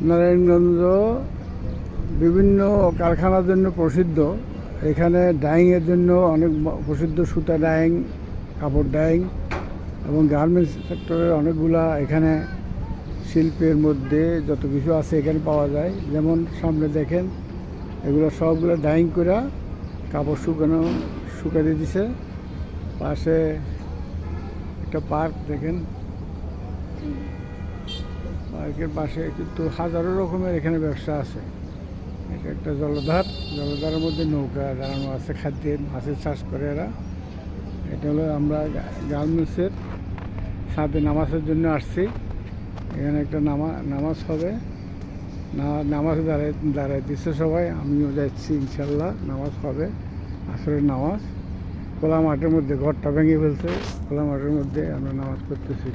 নারায়ণগঞ্জ বিভিন্ন কারখানার জন্য প্রসিদ্ধ। এখানে ডাইংয়ের জন্য অনেক প্রসিদ্ধ, সুতা ডাইং, কাপড় ডাইং এবং গার্মেন্টস সেক্টরের অনেকগুলা এখানে শিল্পের মধ্যে যত কিছু আছে এখানে পাওয়া যায়। যেমন সামনে দেখেন, এগুলো সবগুলো ডাইং করে কাপড় শুকাতে দিছে। পাশে একটা পার্ক দেখেন, পার্কের পাশে কিন্তু হাজারো রকমের এখানে ব্যবসা আছে। এটা একটা জলধারের মধ্যে নৌকা দাঁড়ানো আছে, খাদ্যের মাছের চাষ করে এরা। এটা হলো আমরা গার্মেন্টসের সাথে নামাজের জন্য আসছি। এখানে একটা নামাজ হবে, নামাজ দাঁড়ায় দিচ্ছে সবাই, আমিও যাচ্ছি ইনশাল্লাহ। নামাজ হবে, আসরের নামাজ। খোলা মাঠের মধ্যে, ঘরটা ভেঙে ফেলছে, খোলা মাঠের মধ্যে আমরা নামাজ পড়তেছি।